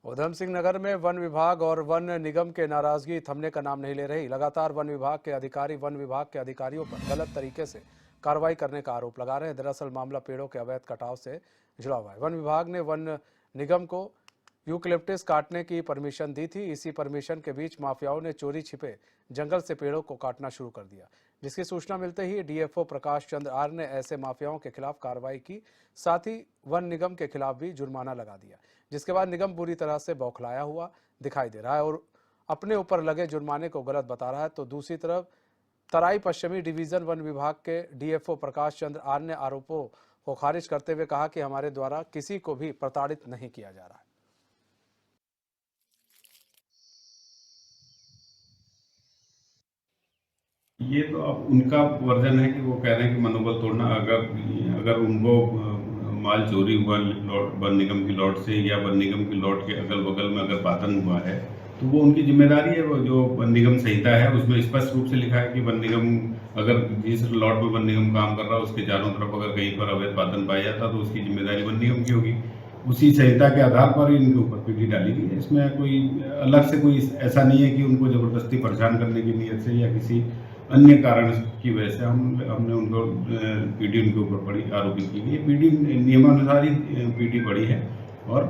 उधम सिंह नगर में वन विभाग और वन निगम के नाराजगी थमने का नाम नहीं ले रही। लगातार वन विभाग के अधिकारी वन विभाग के अधिकारियों पर गलत तरीके से कार्रवाई करने का आरोप लगा रहे हैं। दरअसल मामला पेड़ों के अवैध कटाव से जुड़ा हुआ है। वन विभाग ने वन निगम को यूकलिप्टस काटने की परमिशन दी थी। इसी परमिशन के बीच माफियाओं ने चोरी छिपे जंगल से पेड़ों को काटना शुरू कर दिया, जिसकी सूचना मिलते ही डीएफओ प्रकाश चंद्र आर ने ऐसे माफियाओं के खिलाफ कार्रवाई की। साथ ही वन निगम के खिलाफ भी जुर्माना लगा दिया, जिसके बाद निगम पूरी तरह से बौखलाया हुआ दिखाई दे रहा है और अपने ऊपर लगे जुर्माने को गलत बता रहा है। तो दूसरी तरफ तराई पश्चिमी डिवीजन वन विभाग के डीएफओ प्रकाश चंद्र आर ने आरोपों को खारिज करते हुए कहा कि हमारे द्वारा किसी को भी प्रताड़ित नहीं किया जा रहा है। ये तो अब उनका वर्जन है कि वो कह रहे हैं कि मनोबल तोड़ना। अगर उनको माल चोरी हुआ वन निगम की लॉट से या वन निगम की लॉट के अगल बगल में अगर पातन हुआ है तो वो उनकी जिम्मेदारी है। वो जो वन निगम संहिता है उसमें स्पष्ट रूप से लिखा है कि वन निगम अगर जिस लॉट में वन निगम काम कर रहा है उसके चारों तरफ अगर कहीं पर अवैध पातन पाया जाता तो उसकी जिम्मेदारी वन निगम की होगी। उसी संहिता के आधार पर इनके ऊपर पीढ़ी डाली गई है। इसमें कोई अलग से कोई ऐसा नहीं है कि उनको जबरदस्ती परेशान करने की नीयत से या किसी अन्य कारण की वजह से हमने उनको पीडी उनके ऊपर पड़ी आरोपित की गई। पीडी नियमानुसार ही पीडी पड़ी है और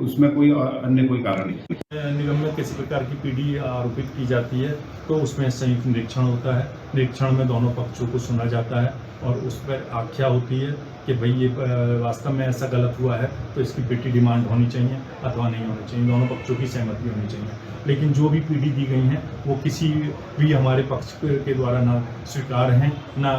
उसमें कोई अन्य कोई कारण नहीं। निगम में किसी प्रकार की पीडी आरोपित की जाती है तो उसमें संयुक्त निरीक्षण होता है। निरीक्षण में दोनों पक्षों को सुना जाता है और उस पर आख्या होती है कि भाई ये वास्तव में ऐसा गलत हुआ है तो इसकी पीटी डिमांड होनी चाहिए अथवा नहीं होनी चाहिए। दोनों पक्षों की सहमति होनी चाहिए। लेकिन जो भी पीडी दी गई हैं वो किसी भी हमारे पक्ष के द्वारा ना स्वीकार हैं ना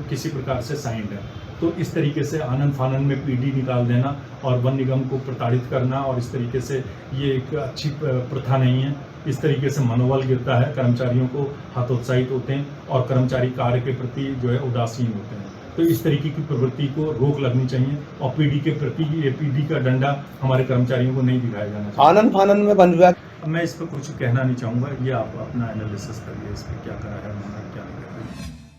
किसी प्रकार से साइंड है। तो इस तरीके से आनन फानन में पीडी निकाल देना और वन निगम को प्रताड़ित करना और इस तरीके से ये एक अच्छी प्रथा नहीं है। इस तरीके से मनोबल गिरता है, कर्मचारियों को हतोत्साहित होते हैं और कर्मचारी कार्य के प्रति जो है उदासीन होते हैं। तो इस तरीके की प्रवृत्ति को रोक लगनी चाहिए और पीडी के प्रति ये पीडी का डंडा हमारे कर्मचारियों को नहीं दिखाया जाना चाहिए। आनन फानन में वन विभाग मैं इस पर कुछ कहना नहीं चाहूँगा। ये आप अपना एनालिसिस करिए, इस पर क्या करा है उन्होंने क्या नहीं।